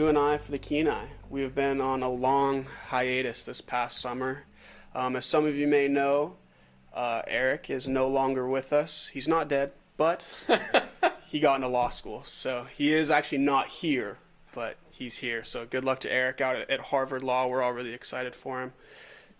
You and I for the Kenai. We have been on a long hiatus this past summer. As some of you may know, Eric is no longer with us. He's not dead, but he got into law school. So he is actually not here, but he's here. So good luck to Eric out at Harvard Law. We're all really excited for him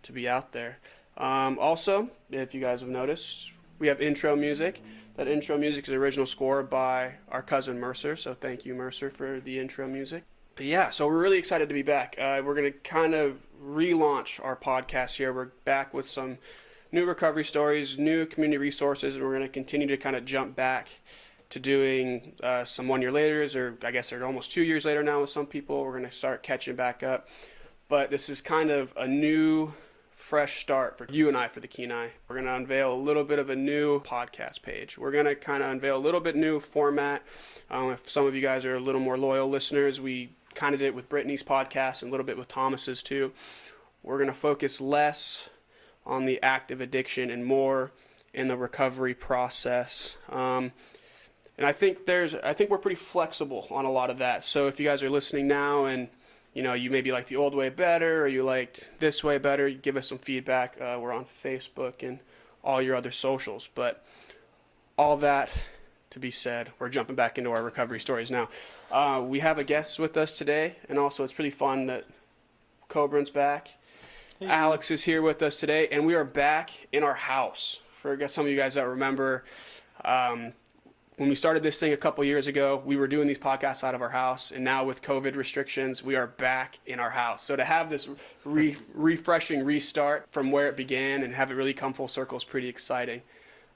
to be out there. Also, if you guys have noticed, we have intro music. That intro music is the original score by our cousin Mercer. So thank you, Mercer, for the intro music. But yeah, so we're really excited to be back. We're going to kind of relaunch our podcast here. We're back with some new recovery stories, new community resources, and we're going to continue to kind of jump back to doing some 1 year laters, or I guess they're almost 2 years later now with some people. We're going to start catching back up. But this is kind of a new, fresh start for you and I for the Kenai. We're going to unveil a little bit of a new podcast page. We're going to kind of unveil a little bit new format. If some of you guys are a little more loyal listeners, we kind of did it with Brittany's podcast and a little bit with Thomas's too. We're going to focus less on the active addiction and more in the recovery process. And I think we're pretty flexible on a lot of that. So if you guys are listening now and you maybe like the old way better or you liked this way better, give us some feedback. We're on Facebook and all your other socials. But all that to be said, we're jumping back into our recovery stories now. We have a guest with us today, and also it's pretty fun that Koebryn's back. Hey. Alex is here with us today, and we are back in our house. For some of you guys that remember, when we started this thing a couple years ago, we were doing these podcasts out of our house, and now with COVID restrictions, we are back in our house. So to have this refreshing restart from where it began and have it really come full circle is pretty exciting.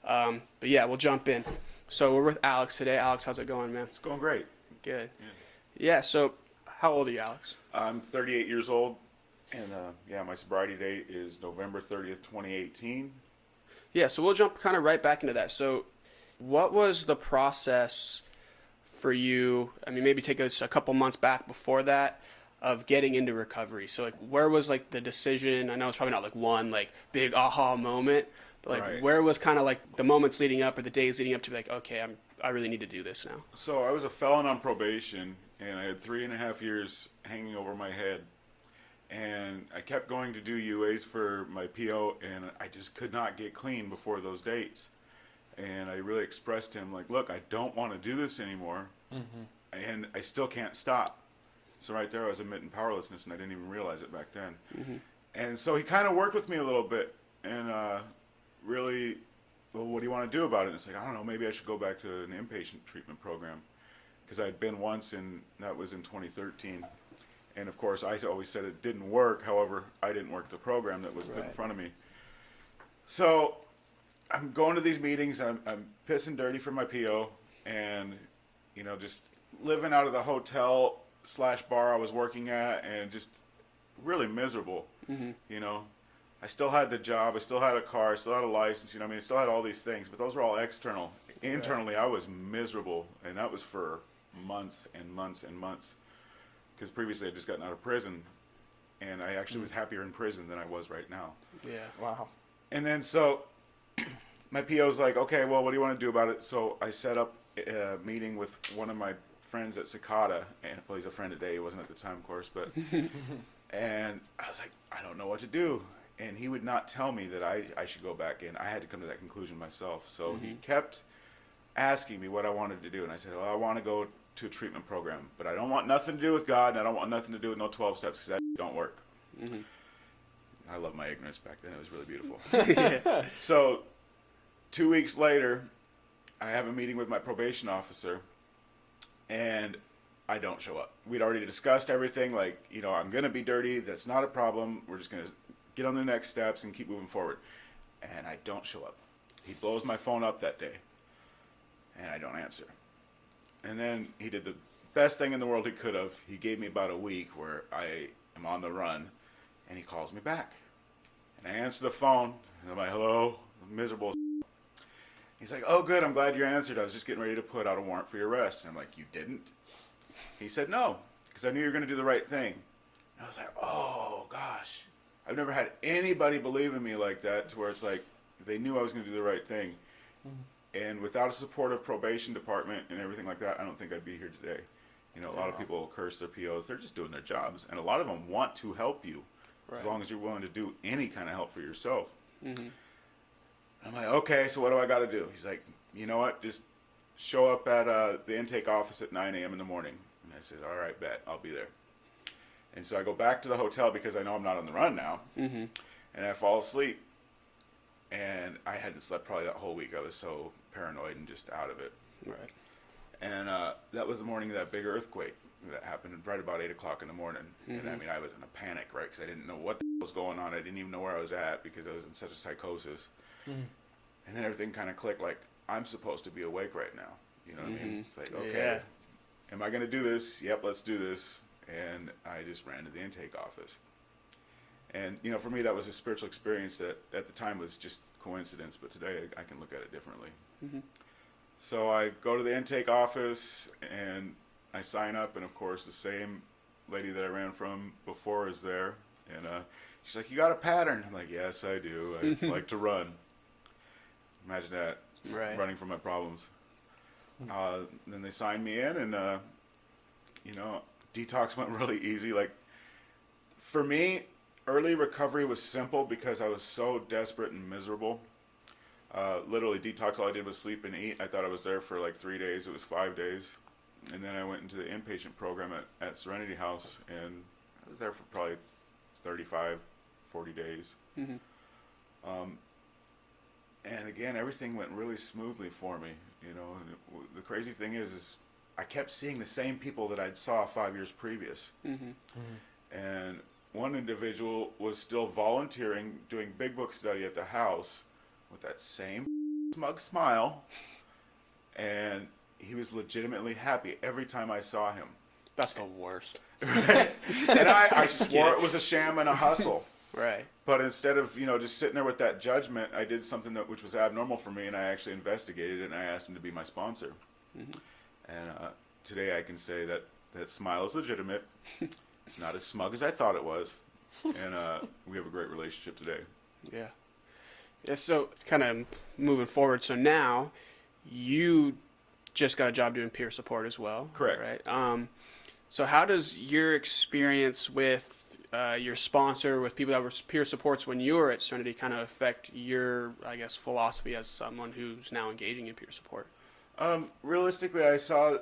But yeah, we'll jump in. So we're with Alex today. Alex, how's it going, man? It's going great. Good. Yeah, so how old are you, Alex? I'm 38 years old, and my sobriety date is November 30th, 2018. Yeah, so we'll jump kind of right back into that. So what was the process for you? I mean, maybe take us a couple months back before that of getting into recovery. So where was the decision? I know it's probably not one big aha moment, but right. Where was kind of the moments leading up or the days leading up to be okay, I really need to do this now? So I was a felon on probation, and I had 3.5 years hanging over my head. And I kept going to do UAs for my PO, and I just could not get clean before those dates. And I really expressed to him, look, I don't want to do this anymore, and I still can't stop. So right there I was admitting powerlessness, and I didn't even realize it back then. Mm-hmm. And so he kind of worked with me a little bit, and really, well, what do you want to do about it? And it's I don't know, maybe I should go back to an inpatient treatment program, because I'd been once, and that was in 2013. And of course, I always said it didn't work. However, I didn't work the program that was put in front of me. So I'm going to these meetings. I'm pissing dirty for my PO, and just living out of the hotel/bar I was working at, and just really miserable. Mm-hmm. I still had the job, I still had a car, I still had a license. I still had all these things, but those were all external. Internally, I was miserable, and that was for months and months and months. Because previously I'd just gotten out of prison, and I actually was happier in prison than I was right now. Yeah. Wow. And then so my PO's okay, well, what do you want to do about it? So I set up a meeting with one of my friends at Cicada, and well, he's a friend today. He wasn't at the time, of course, but and I was I don't know what to do. And he would not tell me that I should go back in. I had to come to that conclusion myself. So he kept asking me what I wanted to do, and I said, well, I want to go to a treatment program, but I don't want nothing to do with God, and I don't want nothing to do with no 12 steps, because that don't work. Mm-hmm. I love my ignorance back then. It was really beautiful. Yeah. So 2 weeks later, I have a meeting with my probation officer, and I don't show up. We'd already discussed everything, I'm going to be dirty. That's not a problem. We're just going to get on the next steps and keep moving forward. And I don't show up. He blows my phone up that day, and I don't answer. And then he did the best thing in the world he could have. He gave me about a week where I am on the run, and he calls me back. And I answer the phone, and I'm hello, I'm miserable. He's oh, good, I'm glad you answered. I was just getting ready to put out a warrant for your arrest. And I'm you didn't? He said, no, because I knew you were going to do the right thing. And I was oh, gosh. I've never had anybody believe in me like that, to where it's they knew I was going to do the right thing. Mm-hmm. And without a supportive probation department and everything like that, I don't think I'd be here today. You know, a lot of people curse their POs. They're just doing their jobs, and a lot of them want to help you, as long as you're willing to do any kind of help for yourself. Mm-hmm. I'm like, okay, so what do I got to do? He's like, you know what? Just show up at the intake office at 9 a.m. in the morning. And I said, all right, bet, I'll be there. And so I go back to the hotel because I know I'm not on the run now, Mm-hmm. and I fall asleep. And I hadn't slept probably that whole week. I was so paranoid and just out of it. Right. And that was the morning of that big earthquake that happened right about 8 o'clock in the morning. Mm-hmm. And I mean, I was in a panic, right? Because I didn't know what was going on. I didn't even know where I was at because I was in such a psychosis. Mm-hmm. And then everything kind of clicked, like, I'm supposed to be awake right now. You know what I mean? It's like, okay, am I going to do this? Yep, let's do this. And I just ran to the intake office. And, you know, for me, that was a spiritual experience that at the time was just coincidence, but today I can look at it differently. Mm-hmm. So I go to the intake office and I sign up, and of course the same lady that I ran from before is there. And she's like, you got a pattern? I'm like, yes, I do. I like to run. Imagine that, running from my problems. Then they signed me in, and, you know, detox went really easy. Like, for me, early recovery was simple because I was so desperate and miserable. Literally, detox, all I did was sleep and eat. I thought I was there for like 3 days. It was 5 days. And then I went into the inpatient program at Serenity House, and I was there for probably 35, 40 days. Mm-hmm. And again, everything went really smoothly for me. You know, and the crazy thing is I kept seeing the same people that I'd saw 5 years previous. Mm-hmm. Mm-hmm. And one individual was still volunteering, doing big book study at the house with that same smug smile, and he was legitimately happy every time I saw him. That's the worst. Right? And I swore it was a sham and a hustle. Right. But instead of, you know, just sitting there with that judgment, I did something which was abnormal for me, and I actually investigated it, and I asked him to be my sponsor. Mm-hmm. And today I can say that that smile is legitimate. It's not as smug as I thought it was. And we have a great relationship today. Yeah. Yeah. So kind of moving forward. So now you just got a job doing peer support as well. Correct. Right. So how does your experience with your sponsor, with people that were peer supports when you were at Serenity, kind of affect your, I guess, philosophy as someone who's now engaging in peer support? Realistically, I saw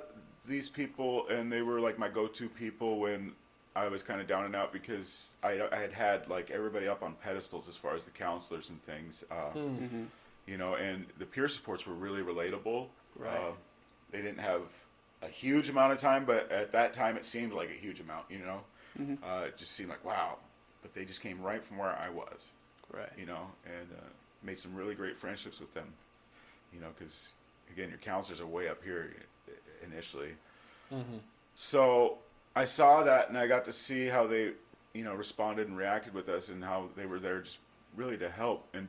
these people, and they were like my go-to people when I was kind of down and out, because I had like everybody up on pedestals as far as the counselors and things, Mm-hmm. you know, and the peer supports were really relatable. Right. They didn't have a huge amount of time, but at that time it seemed like a huge amount, you know. Mm-hmm. It just seemed like, wow, but they just came right from where I was, Right. you know, and made some really great friendships with them, you know, because again, your counselors are way up here initially. Mm-hmm. So I saw that, and I got to see how they, you know, responded and reacted with us, and how they were there just really to help, and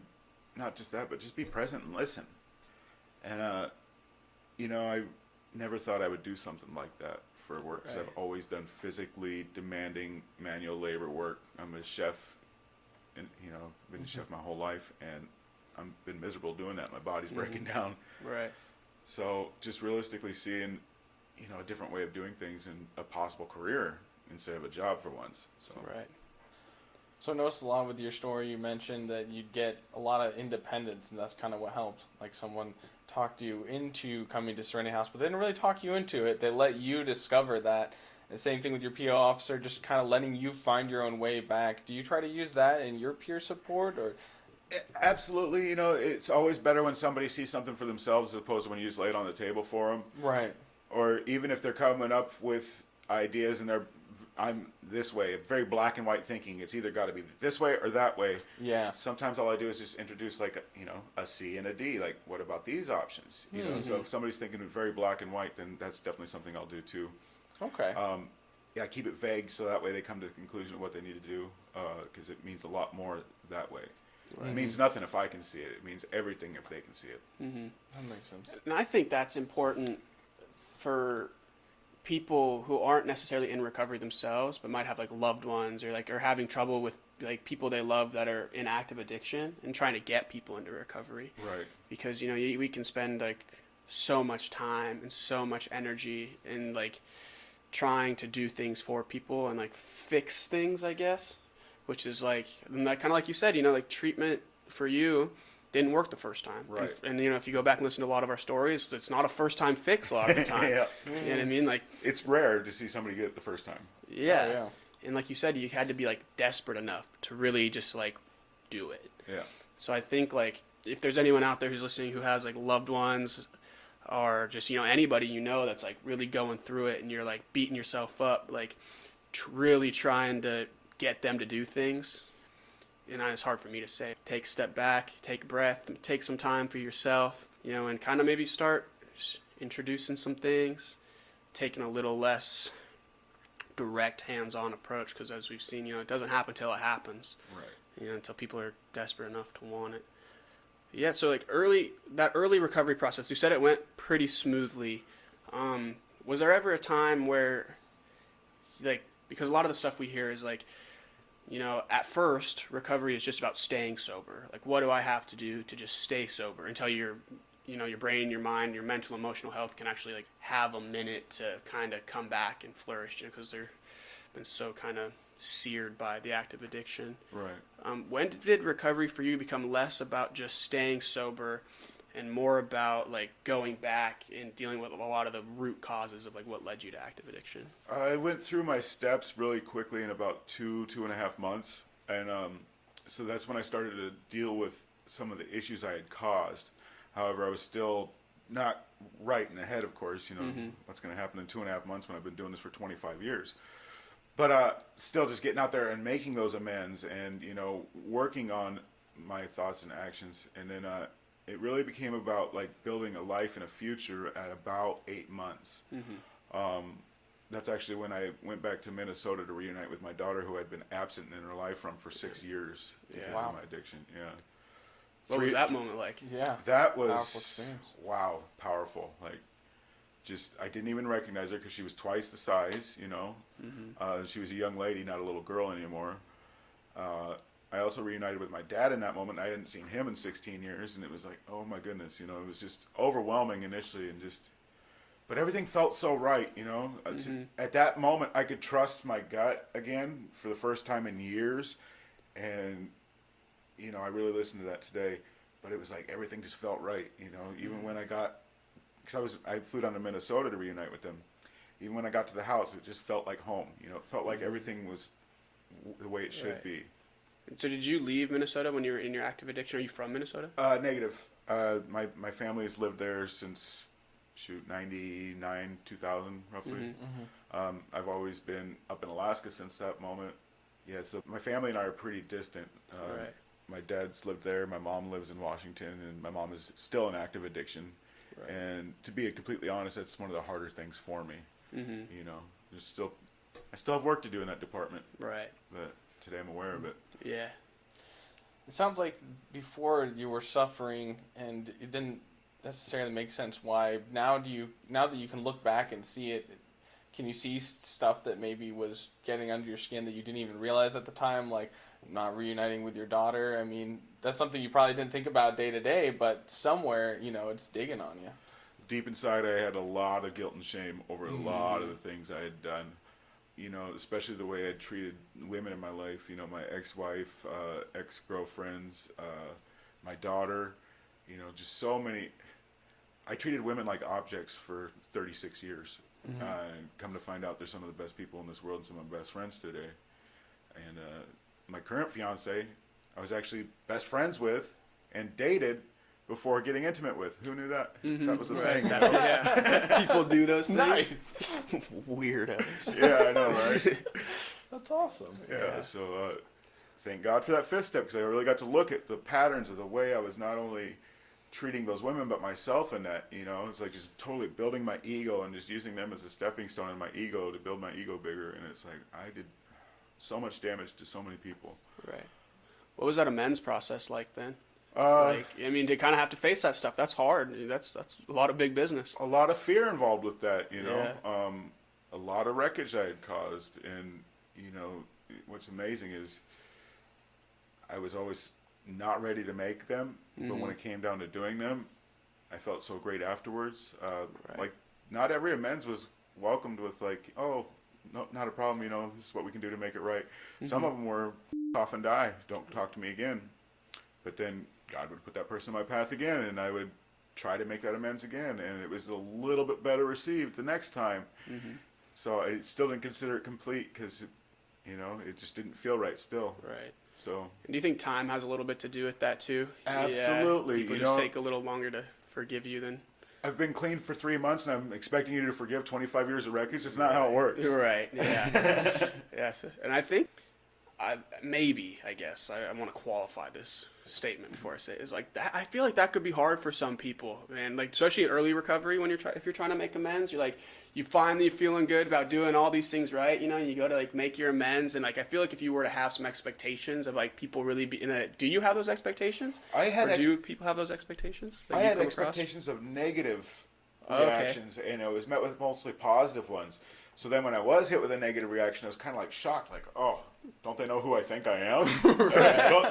not just that, but just be present and listen. And you know, I never thought I would do something like that for work, because Right. I've always done physically demanding manual labor work. I'm a chef, and you know, been a chef my whole life, and I've been miserable doing that. My body's breaking down. Right. So just realistically seeing, you know, a different way of doing things and a possible career instead of a job for once. So Right. So I noticed a lot with your story, you mentioned that you'd get a lot of independence, and that's kind of what helped. Like, someone talked you into coming to Serenity House, but they didn't really talk you into it. They let you discover that. The same thing with your PO officer, just kind of letting you find your own way back. Do you try to use that in your peer support, or? absolutely, you know, it's always better when somebody sees something for themselves as opposed to when you just lay it on the table for them. Right. Or even if they're coming up with ideas and I'm this way, very black and white thinking. It's either got to be this way or that way. Yeah. Sometimes all I do is just introduce like a C and a D. Like, what about these options? You know, so if somebody's thinking very black and white, then that's definitely something I'll do too. Okay. Yeah, keep it vague so that way they come to the conclusion of what they need to do, because it means a lot more that way. Right. It means nothing if I can see it. It means everything if they can see it. Mm-hmm. That makes sense. And I think that's important for people who aren't necessarily in recovery themselves, but might have like loved ones, or like are having trouble with like people they love that are in active addiction, and trying to get people into recovery. Right. Because, you know, we can spend like so much time and so much energy and like trying to do things for people and like fix things, I guess, which is like, and that kind of like you said, like treatment for you didn't work the first time. Right. And if you go back and listen to a lot of our stories, it's not a first time fix a lot of the time. Yeah. You know what I mean? Like, it's rare to see somebody get it the first time. yeah. Oh, yeah. And like you said, you had to be like desperate enough to really just like do it. Yeah. So I think like if there's anyone out there who's listening who has like loved ones or just, anybody that's like really going through it and you're like beating yourself up, like really trying to get them to do things. And it's hard for me to say. Take a step back, take a breath, take some time for yourself, and kind of maybe start introducing some things, taking a little less direct hands-on approach, because as we've seen, it doesn't happen until it happens. Right. Until people are desperate enough to want it. Yeah, so like that early recovery process, you said it went pretty smoothly. Was there ever a time where, like, because a lot of the stuff we hear is like, at first recovery is just about staying sober. Like, what do I have to do to just stay sober until your brain, your mind, your mental, emotional health can actually like have a minute to kind of come back and flourish, because they're been so kind of seared by the active addiction. Right. When did recovery for you become less about just staying sober and more about like going back and dealing with a lot of the root causes of like what led you to active addiction? I went through my steps really quickly in about 2.5 months. And so that's when I started to deal with some of the issues I had caused. However, I was still not right in the head, of course, what's going to happen in 2.5 months when I've been doing this for 25 years. But still just getting out there and making those amends and, working on my thoughts and actions. And then it really became about like building a life and a future at about 8 months. That's actually when I went back to Minnesota to reunite with my daughter, who had been absent in her life for 6 years because of my addiction. Yeah. What was that moment like? Yeah. That Powerful was, experience. wow, powerful. Like, just, I didn't even recognize her because she was twice the size, she was a young lady, not a little girl anymore. I also reunited with my dad in that moment. I hadn't seen him in 16 years, and it was like, oh my goodness, it was just overwhelming initially, and but everything felt so right, At that moment, I could trust my gut again for the first time in years, and, I really listened to that today, but it was like everything just felt right, even when because I flew down to Minnesota to reunite with them. Even when I got to the house, it just felt like home, it felt like everything was the way it should be. So did you leave Minnesota when you were in your active addiction? Are you from Minnesota? Negative. My family has lived there since 99, 2000 roughly. I've always been up in Alaska since that moment. Yeah, so my family and I are pretty distant. Right. My dad's lived there. My mom lives in Washington, and my mom is still in active addiction. Right. And to be completely honest, that's one of the harder things for me. I still have work to do in that department. Right. But today I'm aware of it. Yeah. It sounds like before you were suffering and it didn't necessarily make sense why. Now that you can look back and see it, can you see stuff that maybe was getting under your skin that you didn't even realize at the time, like not reuniting with your daughter? I mean, that's something you probably didn't think about day to day, but somewhere, it's digging on you. Deep inside, I had a lot of guilt and shame over a lot of the things I had done. Especially the way I treated women in my life, my ex-wife, ex-girlfriends, my daughter, just so many. I treated women like objects for 36 years. Come to find out they're some of the best people in this world and some of my best friends today. And my current fiance, I was actually best friends with and dated before getting intimate with. Who knew that? That was the thing. Yeah. People do those things. Nice. Weirdos. Yeah, I know, right? That's awesome. Yeah. So thank God for that fifth step, because I really got to look at the patterns of the way I was not only treating those women but myself in that. It's like just totally building my ego and just using them as a stepping stone in my ego to build my ego bigger. And it's like I did so much damage to so many people. Right. What was that amends process like then? To kind of have to face that stuff, that's hard. That's a lot of big business. A lot of fear involved with that, Yeah. A lot of wreckage I had caused. And, what's amazing is I was always not ready to make them. But when it came down to doing them, I felt so great afterwards. Like, not every amends was welcomed with like, oh, no, not a problem, you know, this is what we can do to make it right. Some of them were off and die, don't talk to me again. But then God would put that person in my path again, and I would try to make that amends again, and it was a little bit better received the next time. So I still didn't consider it complete because, you know, it just didn't feel right still. Right. So. And do you think time has a little bit to do with that too? Absolutely. Yeah, people just take a little longer to forgive you than. I've been clean for 3 months, and I'm expecting you to forgive 25 years of wreckage. It's not how it works. Right. Yeah. Yes. And I think, I want to qualify this statement before I say it, is like that. I feel like that could be hard for some people, man. Like especially in early recovery, when if you're trying to make amends, you're like, you finally feeling good about doing all these things right, you know, and you go to like make your amends, and like I feel like if you were to have some expectations of like people really be in it, do you have those expectations? Do people have those expectations? I had expectations of negative reactions, and it was met with mostly positive ones. So then when I was hit with a negative reaction, I was kind of like shocked, like, oh, don't they know who I think I am?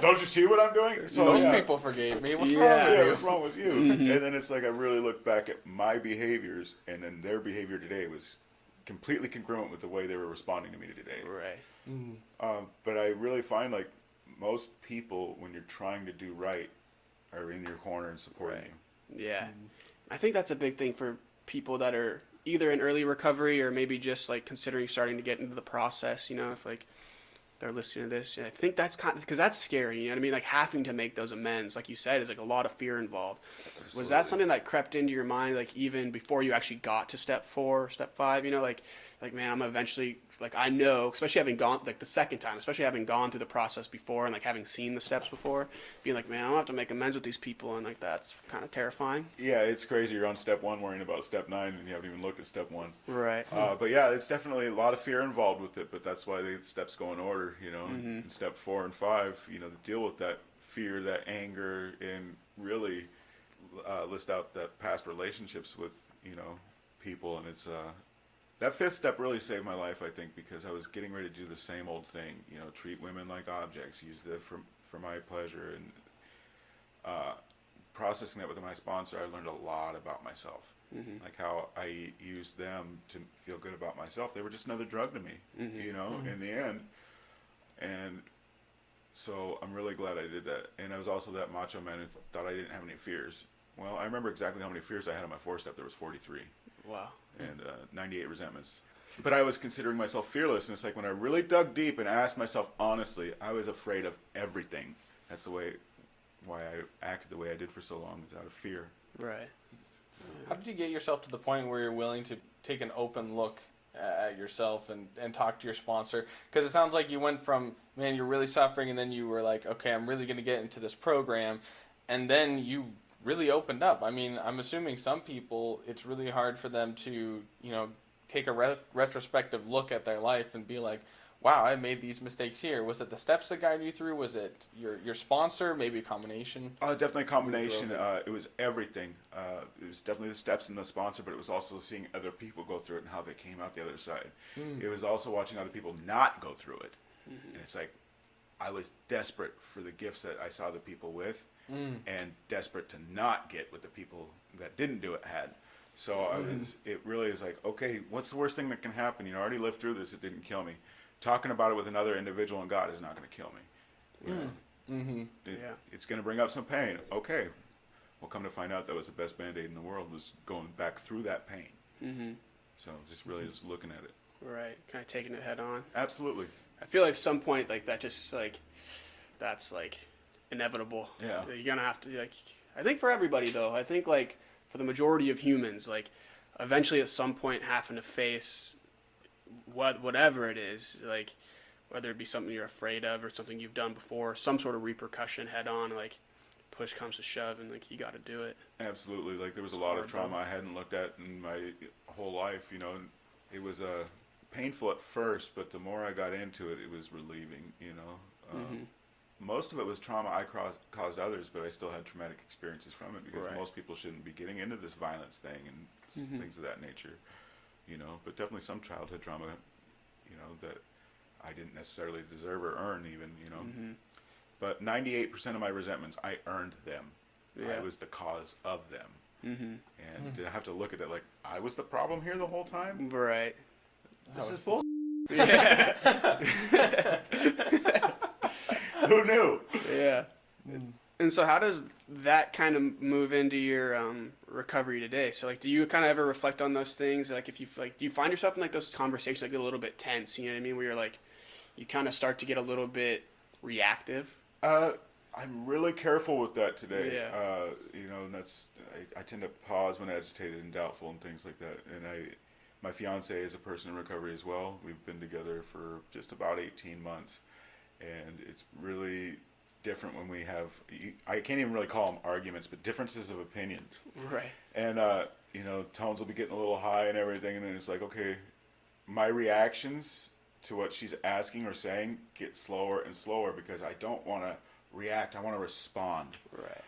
don't you see what I'm doing? So those people forgave me. What's wrong with you? What's wrong with you? And then it's like I really look back at my behaviors, and then their behavior today was completely congruent with the way they were responding to me today. Right. But I really find like most people, when you're trying to do right, are in your corner and supporting you. Yeah. I think that's a big thing for people that are either in early recovery or maybe just like considering starting to get into the process, you know, if like they're listening to this. And I think that's kind of, because that's scary, you know what I mean? Like having to make those amends, like you said, is like a lot of fear involved. Absolutely. Was that something that crept into your mind, like even before you actually got to step 4, step 5, you know, like, man, I'm eventually, like, I know, especially having gone, like the second time, especially having gone through the process before and like having seen the steps before, being like, man, I don't have to make amends with these people. And like, that's kind of terrifying. Yeah, it's crazy. You're on step 1 worrying about step 9 and you haven't even looked at step 1. Right. But yeah, it's definitely a lot of fear involved with it, but that's why the steps go in order, you know, in step 4 and 5, you know, to deal with that fear, that anger, and really list out that past relationships with, you know, people. And it's, that 5th step really saved my life, I think, because I was getting ready to do the same old thing, you know, treat women like objects, use them for my pleasure. And processing that with my sponsor, I learned a lot about myself, like how I used them to feel good about myself. They were just another drug to me, you know, in the end. And so I'm really glad I did that. And I was also that macho man who thought I didn't have any fears. Well, I remember exactly how many fears I had on my 4th step. There was 43. Wow. And 98 resentments. But I was considering myself fearless, and it's like when I really dug deep and asked myself honestly, I was afraid of everything. That's why I acted the way I did for so long, was out of fear. Right. How did you get yourself to the point where you're willing to take an open look at yourself and talk to your sponsor? Because it sounds like you went from, man, you're really suffering, and then you were like, okay, I'm really going to get into this program, and then you really opened up. I mean, I'm assuming some people, it's really hard for them to, you know, take a retrospective look at their life and be like, wow, I made these mistakes here. Was it the steps that guided you through? Was it your sponsor? Maybe a combination? Definitely a combination. It was everything. It was definitely the steps and the sponsor, but it was also seeing other people go through it and how they came out the other side. It was also watching other people not go through it. And it's like, I was desperate for the gifts that I saw the people with, and desperate to not get what the people that didn't do it had. So it really is like, okay, what's the worst thing that can happen? You know, I already lived through this. It didn't kill me. Talking about it with another individual and God is not going to kill me. You know? It's going to bring up some pain. Okay. Well, come to find out that was the best Band-Aid in the world, was going back through that pain. So just really just looking at it. Right. Kind of taking it head on. Absolutely. I feel like some point like that just like, that's like inevitable. Yeah. You're going to have to like, I think for everybody though, I think like for the majority of humans, like eventually at some point having to face whatever it is, like whether it be something you're afraid of or something you've done before, some sort of repercussion head on, like push comes to shove and like you got to do it. Absolutely. Like there was a lot of trauma I hadn't looked at in my whole life, you know. It was painful at first, but the more I got into it, it was relieving, you know. Most of it was trauma I caused others, but I still had traumatic experiences from it, because most people shouldn't be getting into this violence thing and things of that nature, you know. But definitely some childhood trauma, you know, that I didn't necessarily deserve or earn even, you know. But 98% of my resentments, I earned them. I was the cause of them. and I have to look at that like I was the problem here the whole time. Right. This is bull. Yeah. Who knew? Yeah. And so how does that kind of move into your recovery today? So like, do you kind of ever reflect on those things? Like if you like, do you find yourself in like those conversations that get a little bit tense, you know what I mean? Where you're like, you kind of start to get a little bit reactive? I'm really careful with that today. Yeah. You know, and I tend to pause when agitated and doubtful and things like that. And my fiance is a person in recovery as well. We've been together for just about 18 months, and it's really different when we have, I can't even really call them arguments, but differences of opinion. Right. And, you know, tones will be getting a little high and everything, and then it's like, okay, my reactions to what she's asking or saying get slower and slower because I don't want to react, I want to respond. Right.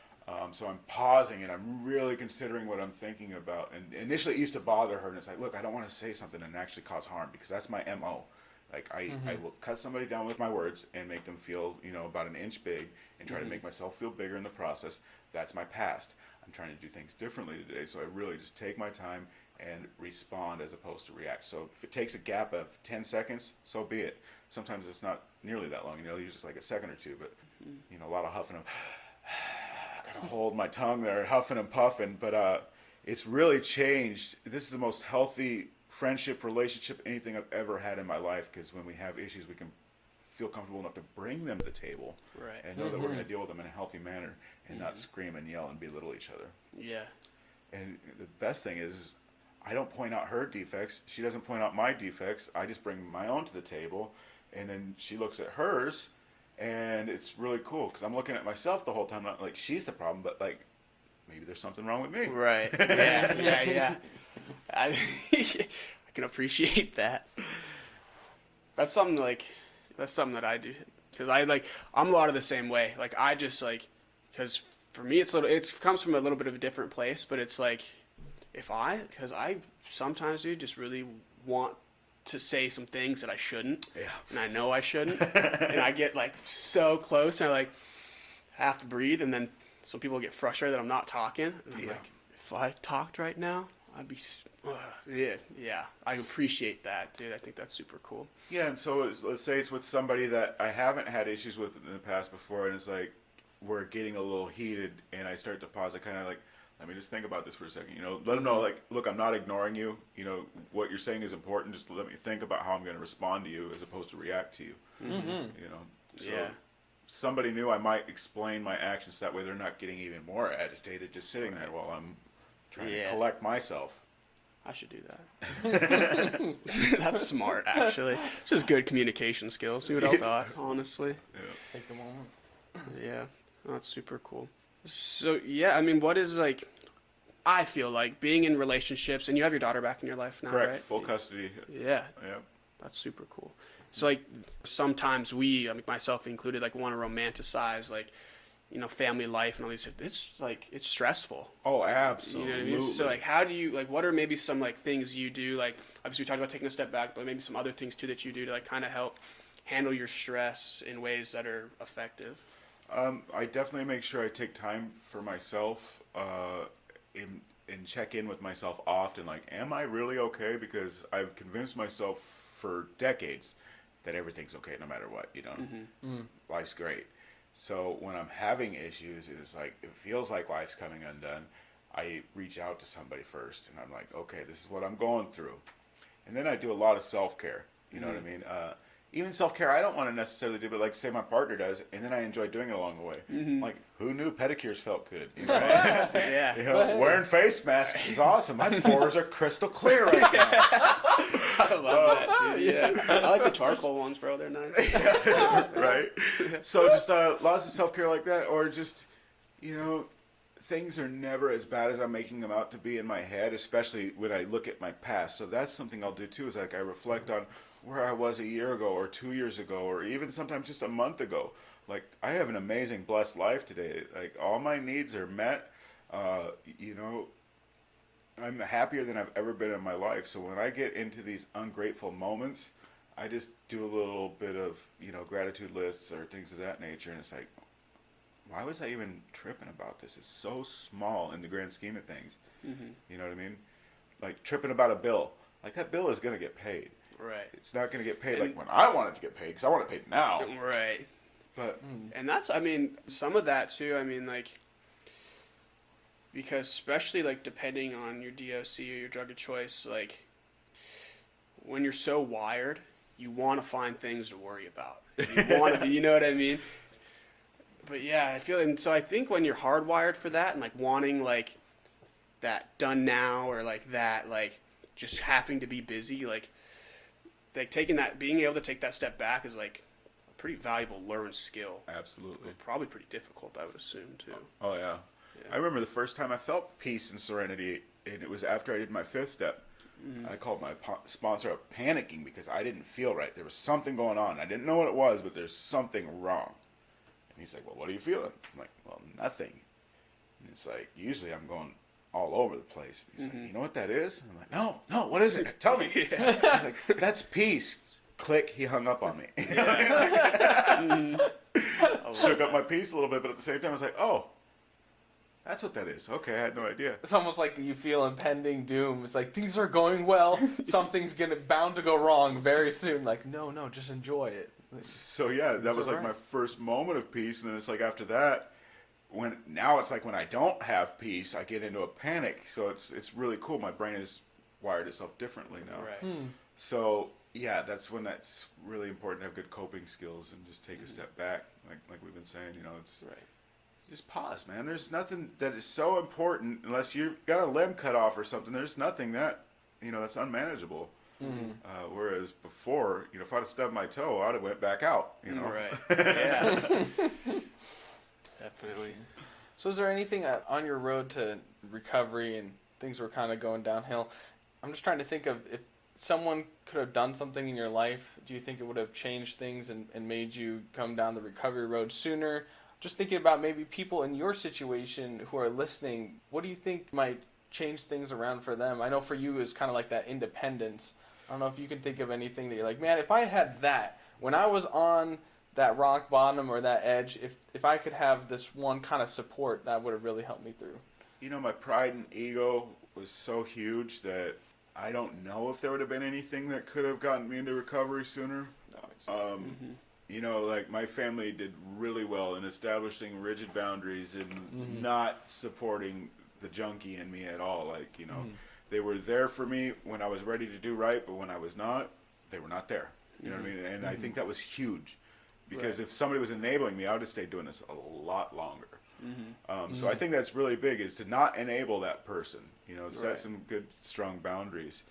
So I'm pausing and I'm really considering what I'm thinking about. And initially it used to bother her, and it's like, look, I don't want to say something and actually cause harm because that's my MO. Like I will cut somebody down with my words and make them feel, you know, about an inch big and try to make myself feel bigger in the process. That's my past. I'm trying to do things differently today. So I really just take my time and respond as opposed to react. So if it takes a gap of 10 seconds, so be it. Sometimes it's not nearly that long, you know, usually just like a second or two, but you know, a lot of huffing and I gotta hold my tongue there, huffing and puffing, but it's really changed. This is the most healthy friendship, relationship, anything I've ever had in my life, because when we have issues, we can feel comfortable enough to bring them to the table, Right. and know that we're going to deal with them in a healthy manner and not scream and yell and belittle each other. Yeah. And the best thing is, I don't point out her defects. She doesn't point out my defects. I just bring my own to the table, and then she looks at hers, and it's really cool because I'm looking at myself the whole time, not like she's the problem, but like maybe there's something wrong with me. Right. Yeah. I can appreciate that. That's something that I do because I'm a lot of the same way. Like I just like, because for me it comes from a little bit of a different place, but it's like because I sometimes do just really want to say some things that I shouldn't. Yeah. And I know I shouldn't. And I get like so close and I like have to breathe, and then some people get frustrated that I'm not talking. And I'm like, if I talked right now, I'd be, yeah. I appreciate that, dude. I think that's super cool. Yeah, and so let's say it's with somebody that I haven't had issues with in the past before, and it's like we're getting a little heated, and I start to pause. I kind of like, let me just think about this for a second. You know, let them know, like, look, I'm not ignoring you. You know, what you're saying is important. Just let me think about how I'm going to respond to you as opposed to react to you. Mm-hmm. You know, so somebody new, I might explain my actions that way they're not getting even more agitated just sitting there while I'm trying to collect myself. I should do that. That's smart, actually. It's just good communication skills. Who would have thought, honestly? Yeah. Take a moment. Yeah, that's super cool. So, yeah, I mean, what is, like, I feel like being in relationships, and you have your daughter back in your life now, Correct, right? full custody. Yeah. Yeah. That's super cool. So, like, sometimes we, I mean, myself included, like, want to romanticize, like, you know, family life and all these. It's like, it's stressful. Oh, absolutely. You know what I mean? So, like, how do you, like, what are maybe some, like, things you do? Like, obviously we talked about taking a step back, but maybe some other things, too, that you do to, like, kind of help handle your stress in ways that are effective. I definitely make sure I take time for myself and check in with myself often. Like, am I really okay? Because I've convinced myself for decades that everything's okay no matter what, you know. Life's great. So when I'm having issues, it feels like life's coming undone. I reach out to somebody first, and I'm like, okay, this is what I'm going through. And then I do a lot of self-care, you know what I mean? Even self-care I don't want to necessarily do, but like say my partner does, and then I enjoy doing it along the way. Like, who knew pedicures felt good? You know? Yeah. You know, wearing face masks is awesome. My pores are crystal clear right now. I love that, dude. Yeah. I like the charcoal ones, bro. They're nice. Right? So just lots of self-care like that, or just, you know, things are never as bad as I'm making them out to be in my head, especially when I look at my past. So that's something I'll do too, is like I reflect on where I was a year ago or 2 years ago, or even sometimes just a month ago. Like, I have an amazing, blessed life today. Like, all my needs are met. You know, I'm happier than I've ever been in my life. So when I get into these ungrateful moments, I just do a little bit of, you know, gratitude lists or things of that nature. And it's like, why was I even tripping about this? It's so small in the grand scheme of things. You know what I mean? Like tripping about a bill. Like that bill is going to get paid. Right. It's not going to get paid like when I want it to get paid, because I want it paid now. Right. But and that's, I mean, some of that too, I mean, like, because especially like depending on your DOC or your drug of choice, like when you're so wired, you want to find things to worry about. You want to, you know what I mean? But yeah, I feel, and so I think when you're hardwired for that and like wanting like that done now, or like that, like just having to be busy, like taking that, being able to take that step back is like a pretty valuable learned skill. absolutely. Probably pretty difficult, I would assume too. Oh yeah. I remember the first time I felt peace and serenity, and it was after I did my 5th step. I called my sponsor up panicking because I didn't feel right. There was something going on. I didn't know what it was, but there's something wrong. And he's like, well, what are you feeling? I'm like, well, nothing. And it's like, usually I'm going all over the place. And he's like, you know what that is? And I'm like, no, what is it? Tell me. He's like, that's peace. Click, he hung up on me. Shook up my peace a little bit, but at the same time I was like, oh, that's what that is. Okay, I had no idea. It's almost like you feel impending doom. It's like things are going well, something's bound to go wrong very soon. Like, no, just enjoy it. So yeah, that was like my first moment of peace, and then it's like after that, now it's like when I don't have peace, I get into a panic. So it's really cool. My brain has wired itself differently now. Right. So yeah, that's when that's really important to have good coping skills and just take a step back, like we've been saying. You know, it's Right. just pause, man. There's nothing that is so important unless you've got a limb cut off or something. There's nothing that, that's unmanageable. Whereas before, if I'd have stubbed my toe, I'd have went back out. Right. Yeah. Definitely. So is there anything on your road to recovery and things were kind of going downhill? I'm just trying to think of if someone could have done something in your life, do you think it would have changed things and made you come down the recovery road sooner? Just thinking about maybe people in your situation who are listening, what do you think might change things around for them? I know for you it's kind of like that independence. I don't know if you can think of anything that you're like, man, if I had that, when I was on that rock bottom or that edge, if I could have this one kind of support, that would have really helped me through. My pride and ego was so huge that I don't know if there would have been anything that could have gotten me into recovery sooner. Like my family did really well in establishing rigid boundaries and not supporting the junkie in me at all. Like, they were there for me when I was ready to do right, but when I was not, they were not there. You know what I mean? And I think that was huge because if somebody was enabling me, I would have stayed doing this a lot longer. So I think that's really big, is to not enable that person, set some good, strong boundaries.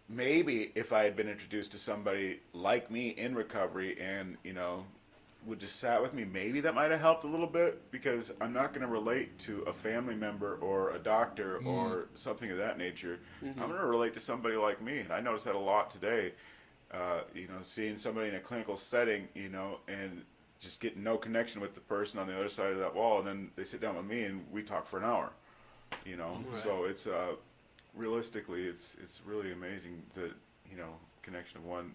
Maybe if I had been introduced to somebody like me in recovery and, would just sat with me, maybe that might have helped a little bit, because I'm not going to relate to a family member or a doctor or something of that nature. I'm going to relate to somebody like me. And I noticed that a lot today, seeing somebody in a clinical setting, and just getting no connection with the person on the other side of that wall. And then they sit down with me and we talk for an hour, So it's, realistically, it's really amazing that, connection of one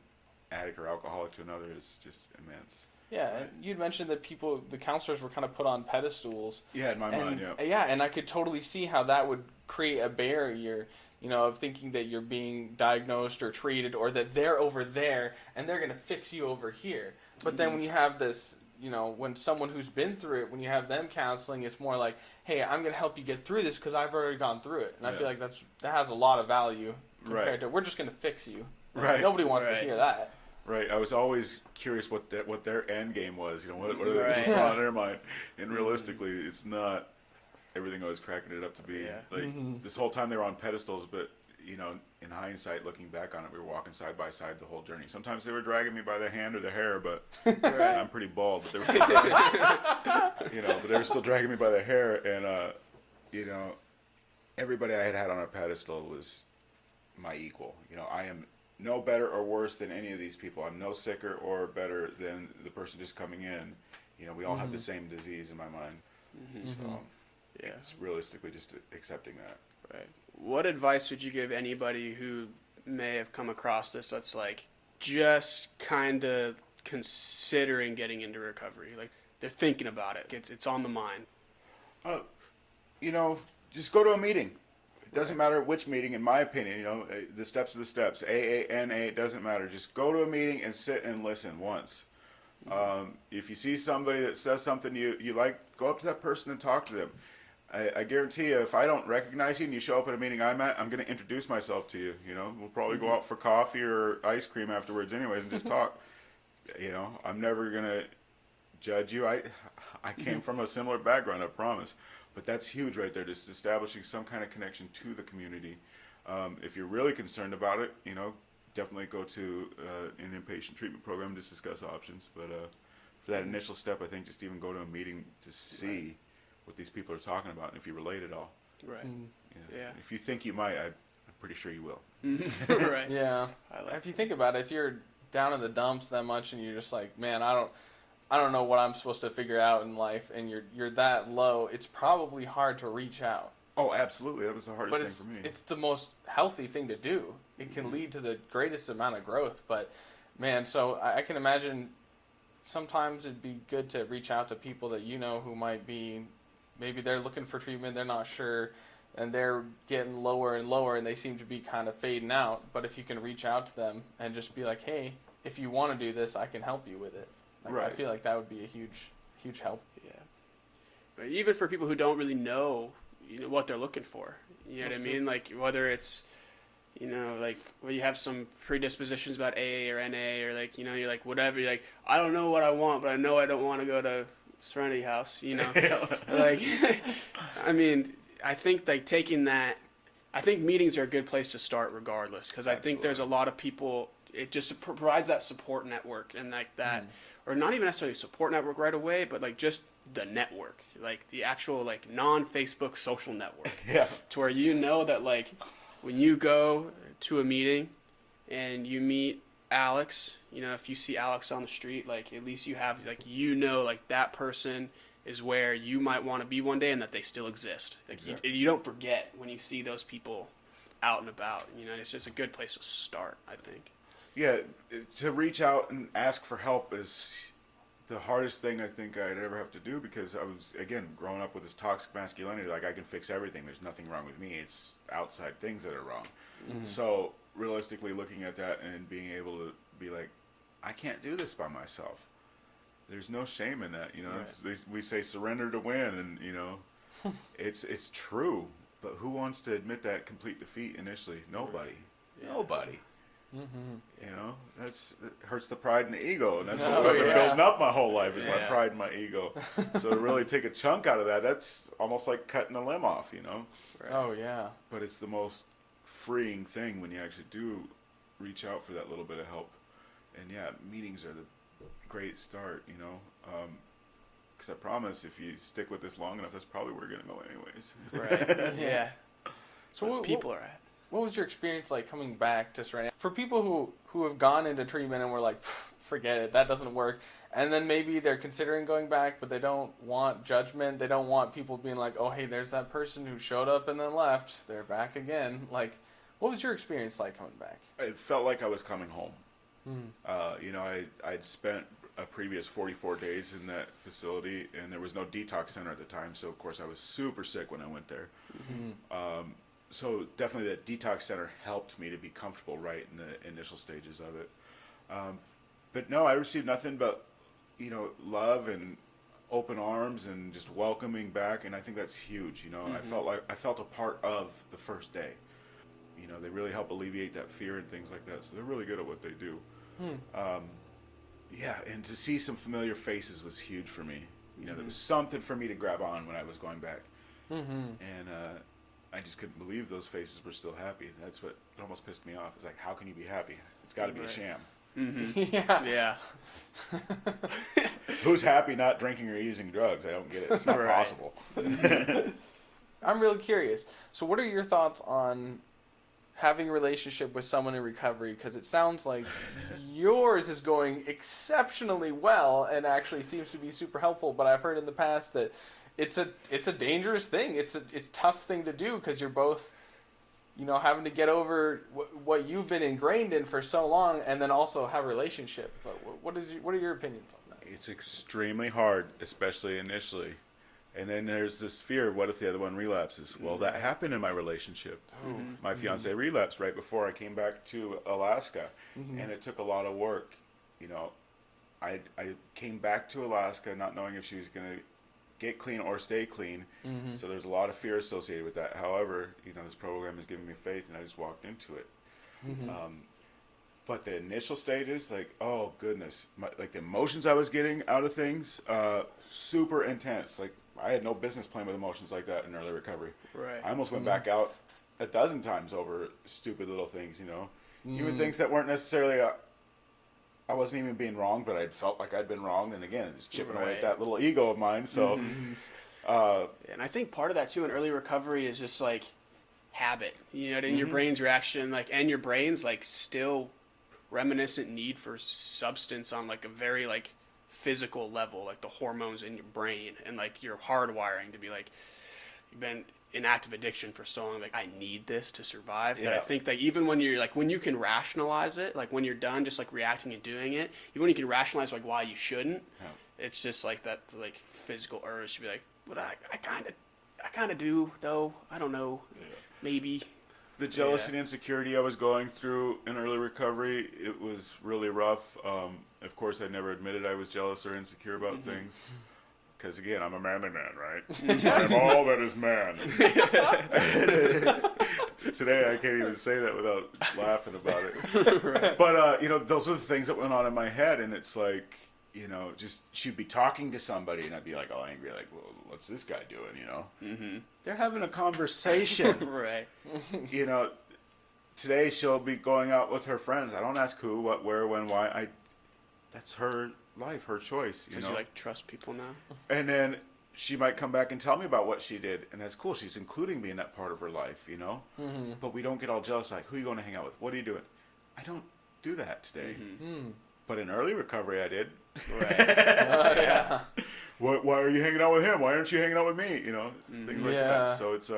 addict or alcoholic to another is just immense. Yeah, and you'd mentioned that the counselors were kind of put on pedestals. Yeah, in my mind, yeah. Yeah, and I could totally see how that would create a barrier, of thinking that you're being diagnosed or treated, or that they're over there and they're going to fix you over here. But then when you have this, when someone who's been through it, when you have them counseling, it's more like, hey, I'm going to help you get through this because I've already gone through it. And I feel like that has a lot of value compared to, we're just going to fix you. Right. Nobody wants to hear that. Right. I was always curious what their end game was. What are they what's going on in their mind? And realistically, it's not everything I was cracking it up to be. Like this whole time they were on pedestals, but in hindsight, looking back on it, we were walking side by side the whole journey. Sometimes they were dragging me by the hand or the hair, but I'm pretty bald. But they were still but they were still dragging me by the hair, and everybody I had on a pedestal was my equal. I am no better or worse than any of these people. I'm no sicker or better than the person just coming in. We all have the same disease in my mind. So it's realistically just accepting that. Right. What advice would you give anybody who may have come across this that's like just kind of considering getting into recovery? Like they're thinking about it. It's on the mind. You know, just go to a meeting. It doesn't matter which meeting, in my opinion. You know, the steps are the steps. AA, NA, it doesn't matter. Just go to a meeting and sit and listen once. If you see somebody that says something you like, go up to that person and talk to them. I guarantee you, if I don't recognize you and you show up at a meeting I'm at, I'm going to introduce myself to you. You know, we'll probably go out for coffee or ice cream afterwards anyways and just talk. You know, I'm never going to judge you. I came from a similar background, I promise. But that's huge right there, just establishing some kind of connection to the community. If you're really concerned about it, you know, definitely go to an inpatient treatment program, just discuss options. But for that initial step, I think just even go to a meeting to see what these people are talking about and if you relate at all. Right. Yeah. If you think you might, I'm pretty sure you will. Right. Yeah. If you think about it, if you're down in the dumps that much and you're just like, man, I don't know what I'm supposed to figure out in life, and you're that low, it's probably hard to reach out. Oh, absolutely. That was the hardest thing for me. It's the most healthy thing to do. It can lead to the greatest amount of growth. But, man, so I can imagine sometimes it'd be good to reach out to people that you know who might be, maybe they're looking for treatment, they're not sure, and they're getting lower and lower, and they seem to be kind of fading out. But if you can reach out to them and just be like, hey, if you want to do this, I can help you with it. Like, right. I feel like that would be a huge help. Yeah. But even for people who don't really know, you know, what they're looking for, you know what I mean? Like, whether it's, you know, like, well, you have some predispositions about AA or NA, or like, you know, you're like, whatever, you're like, I don't know what I want, but I know I don't want to go to Serenity House, you know? Like, I mean, I think like taking that, I think meetings are a good place to start regardless, because I think there's a lot of people, it just provides that support network and like that, or not even necessarily a support network right away, but like just the network, like the actual like non-Facebook social network. Yeah. To where you know that like when you go to a meeting and you meet Alex, you know, if you see Alex on the street, like at least you have like, you know, like that person is where you might want to be one day and that they still exist. Like exactly. you don't forget when you see those people out and about, you know, it's just a good place to start, I think. Yeah, to reach out and ask for help is the hardest thing I think I'd ever have to do, because I was, again, growing up with this toxic masculinity, like I can fix everything. There's nothing wrong with me. It's outside things that are wrong. So realistically looking at that and being able to be like, I can't do this by myself. There's no shame in that, you know. Right. We say surrender to win, and you know, it's true. But who wants to admit that complete defeat initially? Nobody. Yeah. Nobody. You know, it hurts the pride and the ego, and that's what I've been building up my whole life, is my pride and my ego. So to really take a chunk out of that, that's almost like cutting a limb off, you know. Right. Oh yeah. But it's the most freeing thing when you actually do reach out for that little bit of help. And yeah, meetings are the great start, you know. Because I promise, if you stick with this long enough, that's probably where you're gonna go anyways. Right. Yeah. So what people are at. What was your experience like coming back to Serenity? For people who have gone into treatment and were like, forget it, that doesn't work, and then maybe they're considering going back, but they don't want judgment, they don't want people being like, oh, hey, there's that person who showed up and then left, they're back again. Like, what was your experience like coming back? It felt like I was coming home. You know, I'd spent a previous 44 days in that facility, and there was no detox center at the time, so of course I was super sick when I went there. So definitely that detox center helped me to be comfortable right in the initial stages of it. But no, I received nothing but, you know, love and open arms and just welcoming back. And I think that's huge. You know, I felt a part of the first day. You know, they really help alleviate that fear and things like that. So they're really good at what they do. Yeah. And to see some familiar faces was huge for me. You know, there was something for me to grab on when I was going back. And, I just couldn't believe those faces were still happy. That's what almost pissed me off. It's like, how can you be happy? It's got to be a sham. Yeah. Who's happy not drinking or using drugs? I don't get it. It's not possible. I'm really curious. So what are your thoughts on having a relationship with someone in recovery? Because it sounds like yours is going exceptionally well and actually seems to be super helpful. But I've heard in the past that it's a dangerous thing. It's a tough thing to do, because you're both, you know, having to get over what you've been ingrained in for so long, and then also have a relationship. But what are your opinions on that? it's extremely hard, especially initially. And then there's this fear, what if the other one relapses? Well, that happened in my relationship. My fiance relapsed right before I came back to Alaska, and it took a lot of work. You know, I came back to Alaska not knowing if she was going to get clean or stay clean. So there's a lot of fear associated with that. However, you know, this program has given me faith, and I just walked into it. But the initial stages, like, oh goodness, like the emotions I was getting out of things, super intense. Like, I had no business playing with emotions like that in early recovery. Right. I almost went back out a dozen times over stupid little things, you know, even things that weren't necessarily. I wasn't even being wrong, but I'd felt like I'd been wronged, and again, it's chipping away at that little ego of mine. So, And I think part of that too in early recovery is just like habit, you know, and your brain's reaction, like, and your brain's like still reminiscent need for substance on like a very like physical level, like the hormones in your brain and like your hardwiring to be like, you've been in active addiction for so long, like I need this to survive. That I think that even when you're like, when you can rationalize it, like when you're done just like reacting and doing it, even when you can rationalize like why you shouldn't, it's just like that like physical urge to be like, but I kind of do though. I don't know, maybe. The jealousy and insecurity I was going through in early recovery, it was really rough. Of course, I never admitted I was jealous or insecure about things. Because, again, I'm a manly man, right? I'm all that is man. Today, I can't even say that without laughing about it. Right. But, you know, those are the things that went on in my head. And it's like, you know, just she'd be talking to somebody, and I'd be like all angry, like, well, what's this guy doing, you know? They're having a conversation. Right. You know, today she'll be going out with her friends. I don't ask who, what, where, when, why. That's her life, her choice, you know? Because you, like, trust people now? And then she might come back and tell me about what she did, and that's cool. She's including me in that part of her life, you know? But we don't get all jealous, like, who are you going to hang out with? What are you doing? I don't do that today. But in early recovery, I did. Right. Yeah. Why are you hanging out with him? Why aren't you hanging out with me? You know, things like that. So it's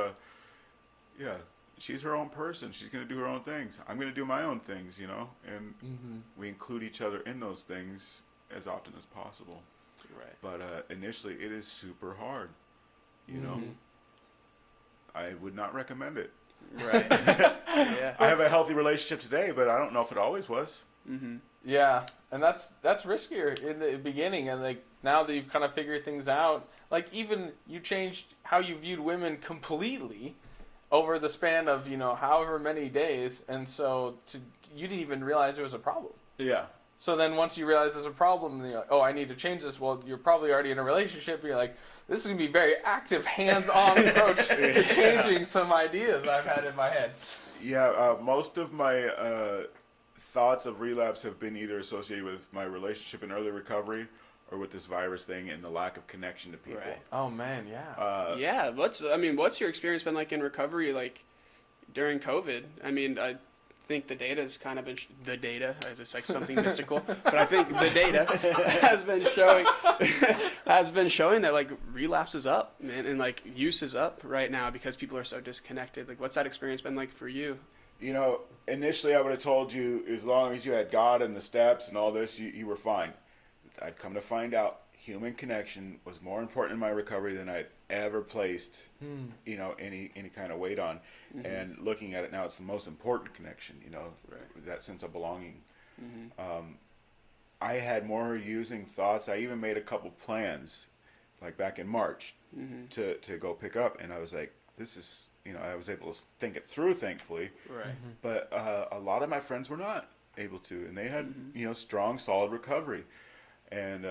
yeah, she's her own person. She's going to do her own things. I'm going to do my own things, you know, and we include each other in those things as often as possible. Right. But initially, it is super hard, you know. I would not recommend it. Right. Yeah. I have a healthy relationship today, but I don't know if it always was. Yeah, and that's riskier in the beginning, and like now that you've kind of figured things out, like even you changed how you viewed women completely over the span of, you know, however many days, and so you didn't even realize there was a problem. Yeah. So then once you realize there's a problem, and you're like, oh, I need to change this. Well, you're probably already in a relationship. And you're like, this is gonna be a very active, hands-on approach to changing some ideas I've had in my head. Yeah, most of my thoughts of relapse have been either associated with my relationship in early recovery or with this virus thing and the lack of connection to people. Right. Oh man, yeah. Yeah. What's your experience been like in recovery, like during COVID? I mean, I think the data has kind of been the data, as it's like something mystical, but I think the data has been showing that like relapse is up, man, and like use is up right now because people are so disconnected. Like, what's that experience been like for you? You know, initially I would have told you as long as you had God and the steps and all this, you were fine. I'd come to find out human connection was more important in my recovery than I'd ever placed, you know, any kind of weight on. And looking at it now, it's the most important connection, you know, that sense of belonging. I had more using thoughts. I even made a couple plans, like back in March, to go pick up. And I was like, this is, you know, I was able to think it through, thankfully. Right. But a lot of my friends were not able to, and they had, you know, strong, solid recovery. And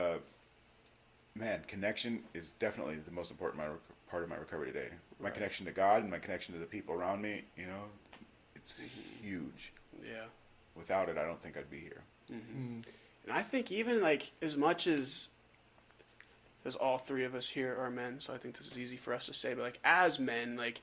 man, connection is definitely the most important part of my recovery today. My connection to God and my connection to the people around me, you know, it's huge. Yeah. Without it, I don't think I'd be here. And I think even like as much as all three of us here are men, so I think this is easy for us to say, but like as men, like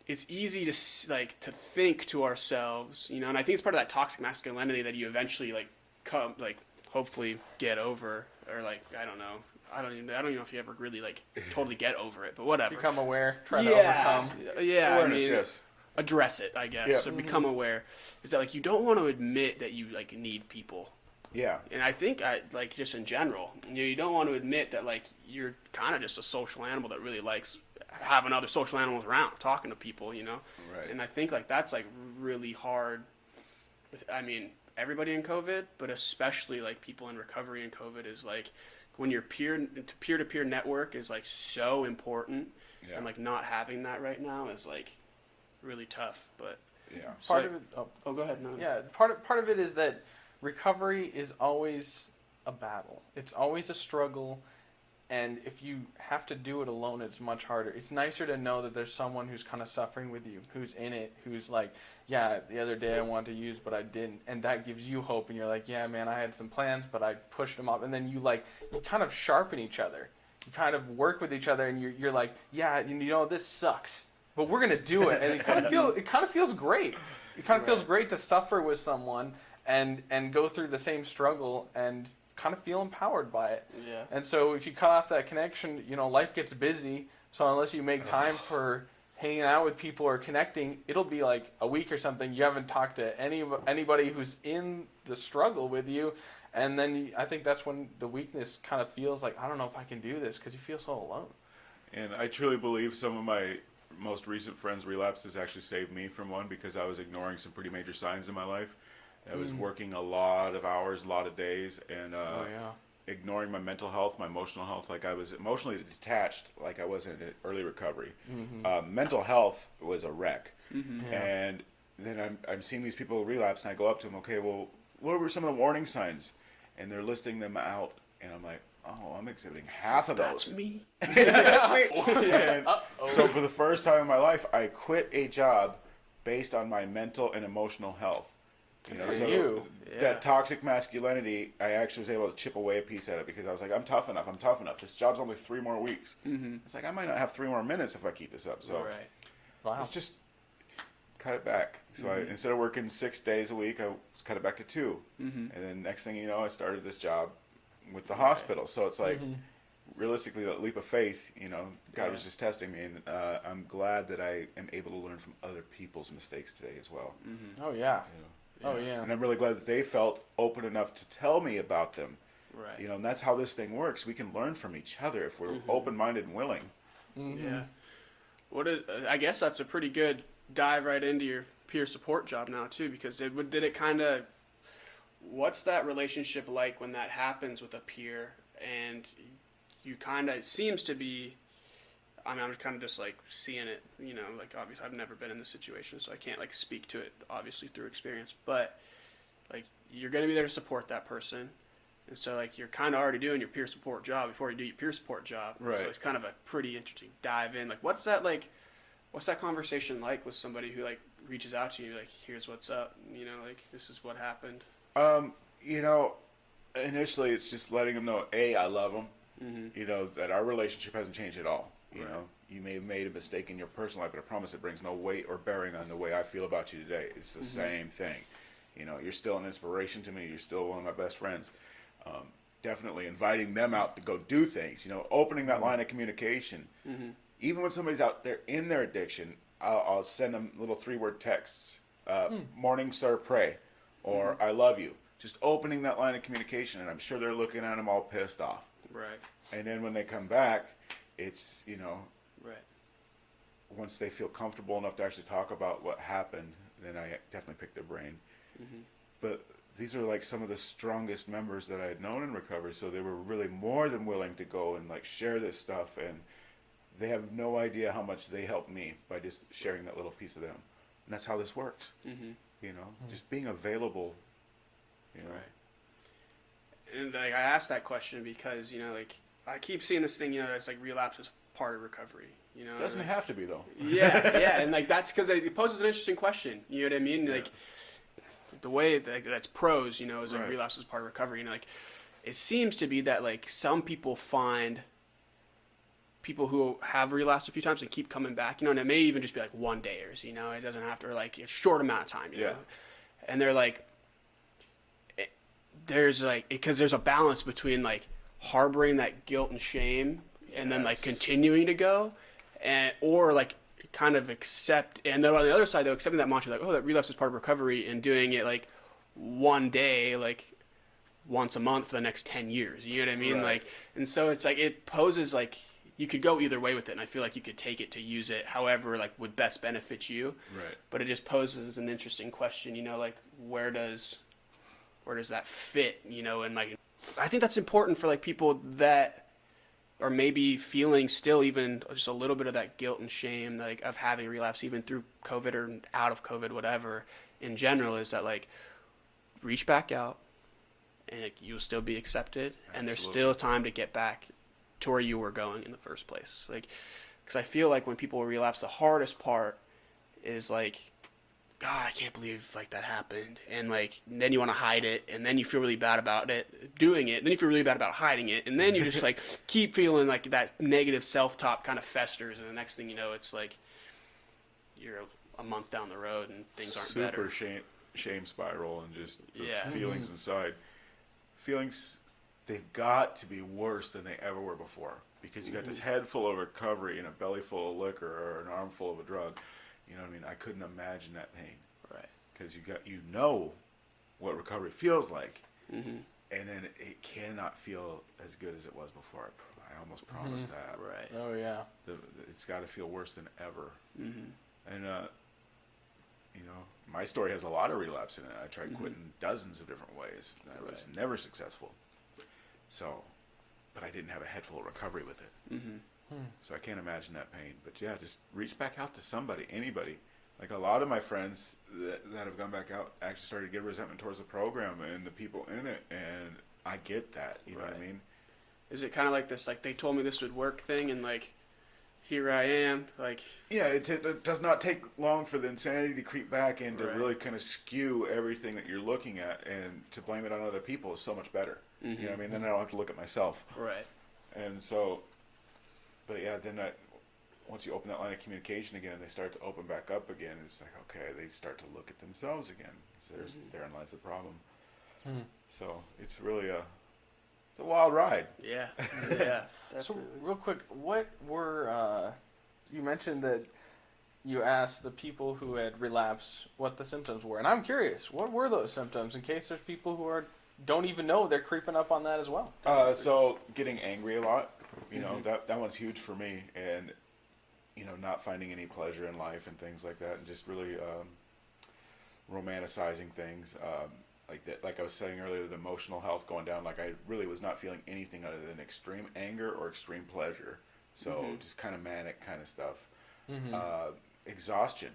it's easy to think to ourselves, you know, and I think it's part of that toxic masculinity that you eventually like come, like hopefully get over, or like, I don't know. I don't even know if you ever really like totally get over it, but whatever. Become aware, try to overcome. Yeah, awareness, I mean, yes. Address it, I guess, or become aware. Is that like you don't want to admit that you like need people. Yeah. And I think like just in general, you don't want to admit that like you're kind of just a social animal that really likes having other social animals around, talking to people, Right. And I think like that's like really hard with, I mean, everybody in COVID, but especially like people in recovery in COVID is like when your peer-to-peer network is like so important, Yeah. and like not having that right now is like really tough. But Yeah. Part of it. oh, go ahead. No. Yeah, part of it is that recovery is always a battle. It's always a struggle, and if you have to do it alone, it's much harder. It's nicer to know that there's someone who's kind of suffering with you, who's in it, who's like, yeah, the other day I wanted to use, but I didn't, and that gives you hope, and you're like, yeah, man, I had some plans, but I pushed them up, and then you kind of sharpen each other. You kind of work with each other, and you're like, yeah, this sucks, but we're gonna do it, and it kind of feels great. It kind of feels great to suffer with someone and go through the same struggle and kind of feel empowered by it. Yeah. And so if you cut off that connection, life gets busy. So unless you make time for hanging out with people or connecting, it'll be like a week or something. You haven't talked to anybody who's in the struggle with you. And then I think that's when the weakness kind of feels like, I don't know if I can do this, because you feel so alone. And I truly believe some of my most recent friends' relapses actually saved me from one, because I was ignoring some pretty major signs in my life. I was working a lot of hours, a lot of days, and ignoring my mental health, my emotional health. Like I was emotionally detached, like I was in early recovery. Mental health was a wreck. And then I'm seeing these people relapse, and I go up to them, okay, well, what were some of the warning signs? And they're listing them out, and I'm like, oh, I'm exhibiting half of those. That's me. That's me. And so for the first time in my life, I quit a job based on my mental and emotional health. That toxic masculinity, I actually was able to chip away a piece at it, because I was like, I'm tough enough. This job's only 3 more weeks. It's like, I might not have 3 more minutes if I keep this up. So let's just cut it back. So I, instead of working 6 days a week, I cut it back to 2. And then next thing you know, I started this job with the hospital. So it's like, realistically, that leap of faith, God was just testing me, and I'm glad that I am able to learn from other people's mistakes today as well. Oh yeah. Oh yeah. And I'm really glad that they felt open enough to tell me about them. Right. And that's how this thing works. We can learn from each other if we're open-minded and willing. Yeah. I guess that's a pretty good dive right into your peer support job now too, because what's that relationship like when that happens with a peer, and you it seems to be, I'm kind of just like seeing it, like obviously I've never been in this situation, so I can't like speak to it obviously through experience, but like you're going to be there to support that person. And so like you're kind of already doing your peer support job before you do your peer support job. Right. So it's kind of a pretty interesting dive in. Like what's that conversation like with somebody who like reaches out to you, like, here's what's up, like this is what happened? Initially it's just letting them know, I love them. That our relationship hasn't changed at all. You may have made a mistake in your personal life, but I promise it brings no weight or bearing on the way I feel about you today. It's the same thing. You're still an inspiration to me. You're still one of my best friends. Definitely inviting them out to go do things. Opening that line of communication. Even when somebody's out there in their addiction, I'll send them little 3-word texts. Morning, sir, pray. Or I love you. Just opening that line of communication, and I'm sure they're looking at them all pissed off. Right. And then when they come back, it's, right. once they feel comfortable enough to actually talk about what happened, then I definitely pick their brain. But these are like some of the strongest members that I had known in recovery, so they were really more than willing to go and like share this stuff, and they have no idea how much they helped me by just sharing that little piece of them. And that's how this works. Just being available. Right. And like I asked that question because like I keep seeing this thing, it's like relapse is part of recovery. It doesn't have to be though. Yeah, and like that's because it poses an interesting question. You know what I mean? Yeah. Like the way that's pros, is like Right. relapse is part of recovery. Like it seems to be that like some people find people who have relapsed a few times and keep coming back, and it may even just be like 1 dayers, it doesn't have to, or like a short amount of time, you know? And they're like, there's like, because there's a balance between like harboring that guilt and shame and then like continuing to go, or like kind of accept, and then on the other side though, accepting that mantra like, oh, that relapse is part of recovery, and doing it like 1 day, like once a month for the next 10 years. You know what I mean? Right. Like, and so it's like, it poses like, you could go either way with it, and I feel like you could take it to use it however like would best benefit you. Right. But it just poses an interesting question, you know, like where does that fit, you know? And like, I think that's important for like people that are maybe feeling still even just a little bit of that guilt and shame, like of having a relapse even through COVID or out of COVID, whatever. In general, is that like reach back out, and like, you'll still be accepted, and there's Absolutely. still time to get back to where you were going in the first place. Like, because I feel like when people relapse, the hardest part is like, God, I can't believe like that happened, and like then you want to hide it, and then you feel really bad about it doing it, then you feel really bad about hiding it, and then you just like keep feeling like that negative self-talk kind of festers, and the next thing you know, it's like you're a month down the road and things aren't better. Super shame spiral and just those Yeah. feelings inside. Feelings, they've got to be worse than they ever were before, because you got this head full of recovery and a belly full of liquor or an arm full of a drug. You know what I mean? I couldn't imagine that pain, Right. because you know what recovery feels like, Mm-hmm. and then it cannot feel as good as it was before. I almost promise that. Right. Oh yeah. It's got to feel worse than ever. Mm-hmm. And you know, my story has a lot of relapse in it. I tried quitting dozens of different ways. I was never successful. So, but I didn't have a head full of recovery with it. Mm-hmm. So I can't imagine that pain. But yeah, just reach back out to somebody, anybody. Like a lot of my friends that have gone back out actually started to get resentment towards the program and the people in it. And I get that. You know what I Right. mean? Is it kind of like this, like they told me this would work thing, and like here I am, like Yeah, it does not take long for the insanity to creep back and to Right. really kind of skew everything that you're looking at, and to blame it on other people is so much better. You know what I mean? Then I don't have to look at myself. right. And so, but yeah, then once you open that line of communication again and they start to open back up again, it's like, okay, they start to look at themselves again. So therein lies the problem. So it's really it's a wild ride. Yeah. Yeah. So Definitely. real quick, what were you mentioned that you asked the people who had relapsed what the symptoms were, and I'm curious, what were those symptoms in case there's people who don't even know they're creeping up on that as well? So getting angry a lot, you know, that one's huge for me, and you know, not finding any pleasure in life and things like that, and just really romanticizing things. Like that, like I was saying earlier, the emotional health going down. Like I really was not feeling anything other than extreme anger or extreme pleasure. So just kind of manic kind of stuff. Exhaustion.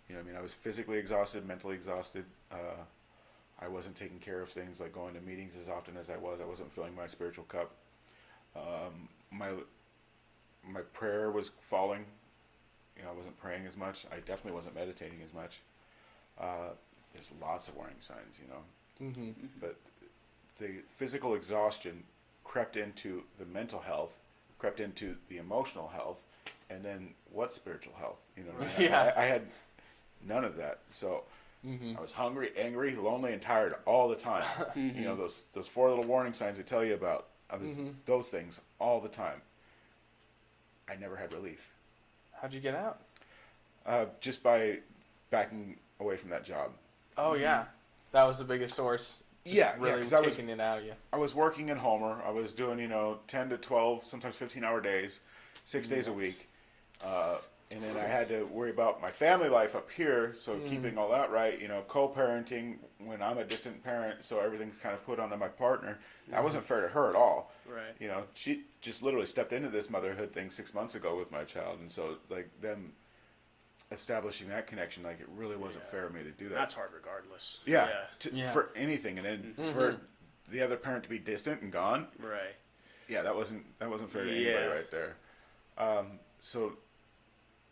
You know, I mean, I was physically exhausted, mentally exhausted. I wasn't taking care of things like going to meetings as often as I was. I wasn't filling my spiritual cup. My prayer was falling. You know, I wasn't praying as much. I definitely wasn't meditating as much. There's lots of warning signs, you know. But the physical exhaustion crept into the mental health, crept into the emotional health, and then what spiritual health? You know what I mean? Yeah. I had none of that. So I was hungry, angry, lonely, and tired all the time. You know, those four little warning signs they tell you about. I was those things all the time. I never had relief. How'd you get out? Just by backing away from that job. Oh yeah, that was the biggest source. Just Yeah, really because I was taking it out of you. I was working in Homer. I was doing 10 to 12, sometimes 15-hour days, 6 days a week, and then I had to worry about my family life up here. So keeping all that right, co-parenting when I'm a distant parent, so everything's kind of put onto my partner. That wasn't fair to her at all. Right. She just literally stepped into this motherhood thing 6 months ago with my child, and so like them establishing that connection, like it really wasn't fair of me to do that. That's hard regardless. Yeah, Yeah. for anything, and then for the other parent to be distant and gone. Right. Yeah, that wasn't fair to anybody right there. So,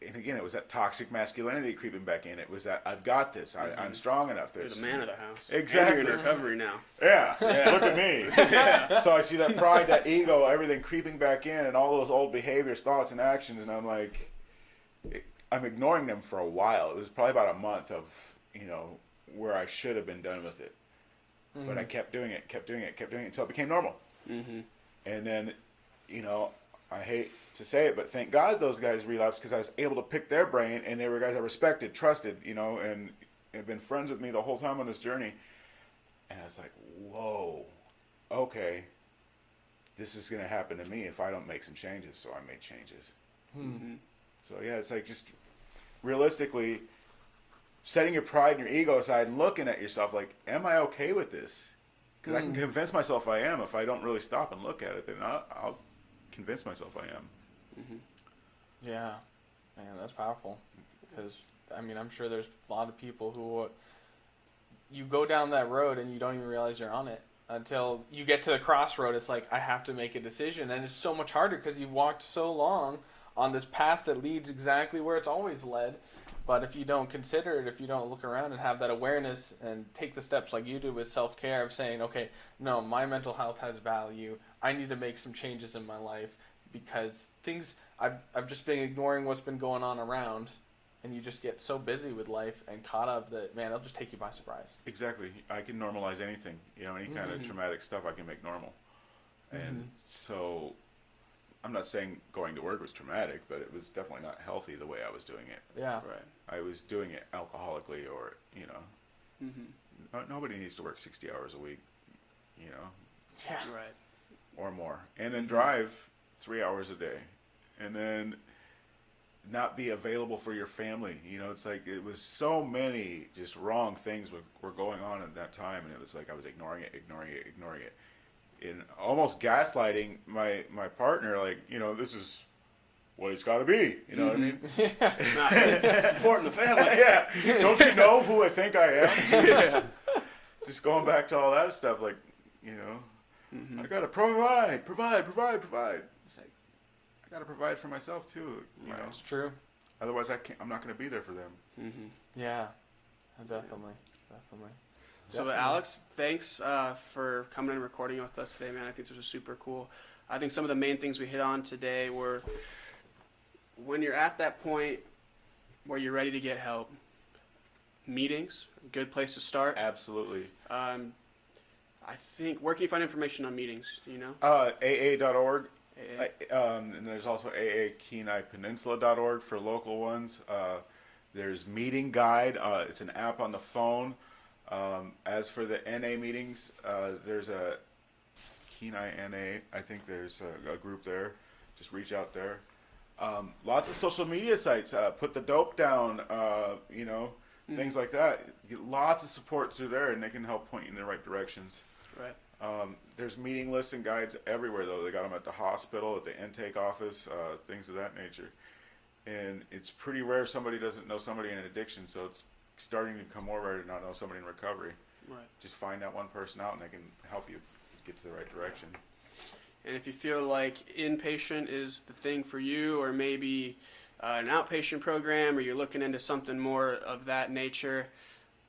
and again, it was that toxic masculinity creeping back in. It was that I've got this. I'm strong enough. You're the man of the house. Exactly. And you're in recovery now. Yeah, look at me. So I see that pride, that ego, everything creeping back in, and all those old behaviors, thoughts, and actions, and I'm like, I'm ignoring them for a while. It was probably about a month of, where I should have been done with it. But I kept doing it until it became normal. And then, I hate to say it, but thank God those guys relapsed, because I was able to pick their brain, and they were guys I respected, trusted, and have been friends with me the whole time on this journey. And I was like, whoa, okay, this is going to happen to me if I don't make some changes. So I made changes. Mm-hmm. So yeah, it's like just realistically setting your pride and your ego aside and looking at yourself like, am I okay with this? Because I can convince myself I am. If I don't really stop and look at it, then I'll convince myself I am. Mm-hmm. Yeah, man, that's powerful. Because I mean, I'm sure there's a lot of people who you go down that road and you don't even realize you're on it until you get to the crossroad. It's like, I have to make a decision, and it's so much harder because you've walked so long on this path that leads exactly where it's always led. But if you don't consider it, if you don't look around and have that awareness and take the steps like you do with self-care of saying, okay, no, my mental health has value. I need to make some changes in my life because I've just been ignoring what's been going on around, and you just get so busy with life and caught up that, man, it'll just take you by surprise. Exactly. I can normalize anything. Any kind of traumatic stuff I can make normal. And so I'm not saying going to work was traumatic, but it was definitely not healthy the way I was doing it. Yeah. Right. I was doing it alcoholically or, nobody needs to work 60 hours a week, Yeah. Right. or more. And then drive 3 hours a day. And then not be available for your family. It's like it was so many just wrong things were going on at that time. And it was like I was ignoring it. And almost gaslighting my partner, like, this is what it's got to be. You know what I mean? Supporting the family. Yeah. Don't you know who I think I am? Just going back to all that stuff, like, I got to provide. It's like, I got to provide for myself too. You know? It's true. Otherwise, I'm not going to be there for them. Mm-hmm. Yeah. Definitely. So, Alex, thanks for coming and recording with us today, man. I think this was super cool. I think some of the main things we hit on today were when you're at that point where you're ready to get help, meetings, a good place to start. Absolutely. I think, where can you find information on meetings? Do you know? AA.org. AA. And there's also AAKenaiPeninsula.org for local ones. There's Meeting Guide. It's an app on the phone. As for the NA meetings, there's a Kenai NA. I think there's a group there. Just reach out there. Lots of social media sites. Put the dope down. Things like that. Get lots of support through there, and they can help point you in the right directions. Right. There's meeting lists and guides everywhere, though. They got them at the hospital, at the intake office, things of that nature. And it's pretty rare somebody doesn't know somebody in addiction, so it's starting to become more rare to not know somebody in recovery. Right. Just find that one person out, and they can help you get to the right direction. And if you feel like inpatient is the thing for you, or maybe an outpatient program, or you're looking into something more of that nature,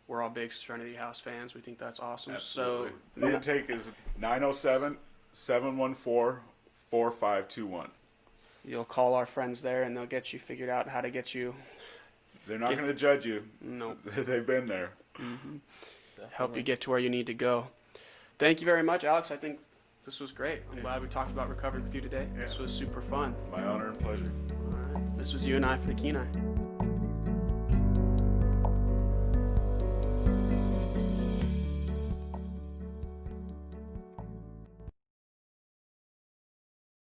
we're all big Serenity House fans. We think that's awesome. Absolutely. So The intake is 907-714-4521. you'll call our friends there, and they'll get you figured out how to get you. They're not going to judge you. No. They've been there. Help you get to where you need to go. Thank you very much, Alex. I think this was great. I'm glad we talked about recovery with you today. Yeah. This was super fun. My honor and pleasure. All right. This was you and I for the Kenai.